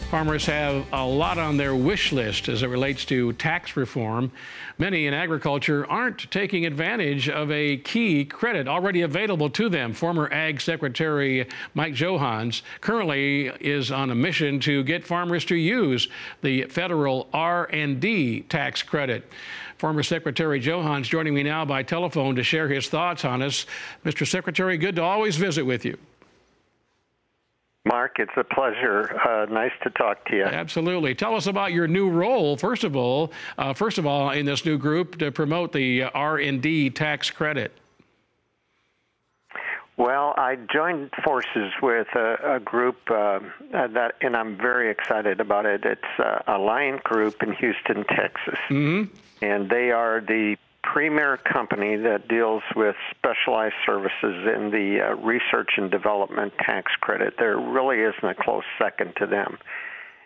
Farmers have a lot on their wish list as it relates to tax reform. Many in agriculture aren't taking advantage of a key credit already available to them. Former Ag Secretary Mike Johahnns currently is on a mission to get farmers to use the federal R&D tax credit. Former Secretary Johahnns joining me now by telephone to share his thoughts on us. Mr. Secretary, good to always visit with you. Mark, it's a pleasure. Nice to talk to you. Absolutely. Tell us about your new role, first of all, in this new group to promote the R&D tax credit. Well, I joined forces with a group and I'm very excited about it. It's Alliant Group in Houston, Texas. Mm-hmm. And they are the premier company that deals with specialized services in the research and development tax credit. There really isn't a close second to them.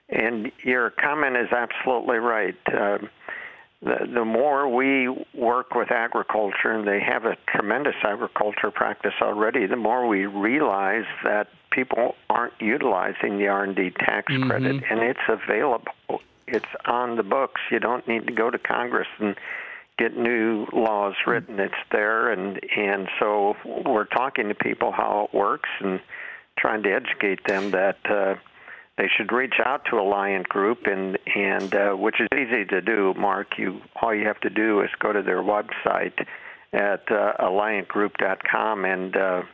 And your comment is absolutely right. The more we work with agriculture, and they have a tremendous agriculture practice already, the more we realize that people aren't utilizing the R&D tax credit, and it's available. It's on the books. You don't need to go to Congress and get new laws written. It's there, and so we're talking to people how it works and trying to educate them that they should reach out to Alliant Group, and which is easy to do, Mark. All you have to do is go to their website at alliantgroup.com, and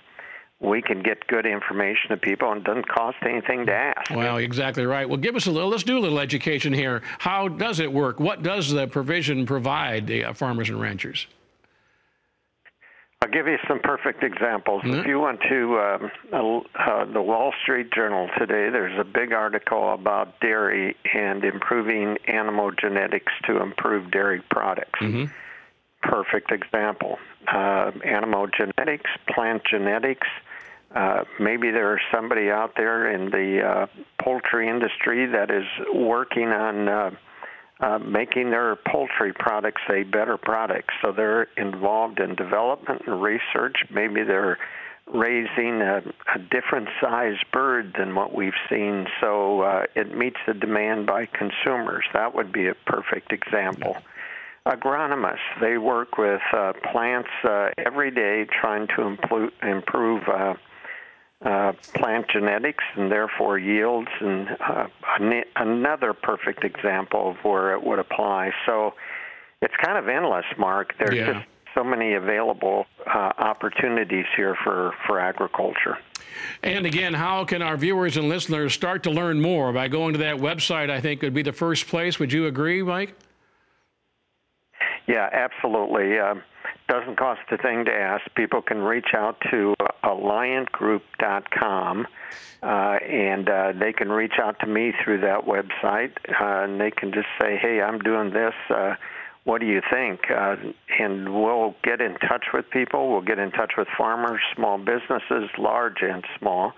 we can get good information to people, and it doesn't cost anything to ask. Well, exactly right. Well, give us let's do a little education here. How does it work? What does the provision provide the farmers and ranchers? I'll give you some perfect examples. If you went to the Wall Street Journal today, there's a big article about dairy and improving animal genetics to improve dairy products. Perfect example. Animal genetics, plant genetics. Maybe there's somebody out there in the poultry industry that is working on making their poultry products a better product. So they're involved in development and research. Maybe they're raising a different size bird than what we've seen, so it meets the demand by consumers. That would be a perfect example. Agronomists, they work with plants every day trying to improve plant genetics and therefore yields, and another perfect example of where it would apply. So it's kind of endless, Mark. There's just so many available opportunities here for agriculture. And again, how can our viewers and listeners start to learn more? By going to that website, I think would be the first place. Would you agree, Mike? Yeah, absolutely. Doesn't cost a thing to ask. People can reach out to alliantgroup.com, and they can reach out to me through that website, and they can just say, hey, I'm doing this. What do you think? And we'll get in touch with people. We'll get in touch with farmers, small businesses, large and small,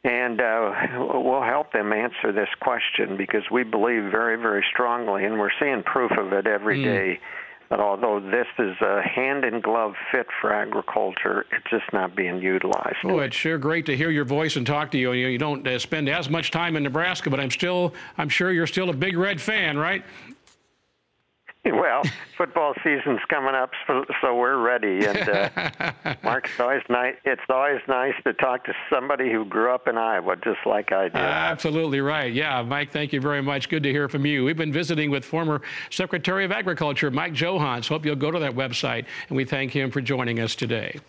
and we'll help them answer this question, because we believe very, very strongly, and we're seeing proof of it every day, that although this is a hand-in-glove fit for agriculture, it's just not being utilized. Oh, it's sure great to hear your voice and talk to you. You don't spend as much time in Nebraska, but I'm sure you're still a Big Red fan, right? Well, football season's coming up, so we're ready. And Mark, it's always nice to talk to somebody who grew up in Iowa, just like I did. Absolutely right. Yeah, Mike, thank you very much. Good to hear from you. We've been visiting with former Secretary of Agriculture Mike Johahnns. Hope you'll go to that website, and we thank him for joining us today.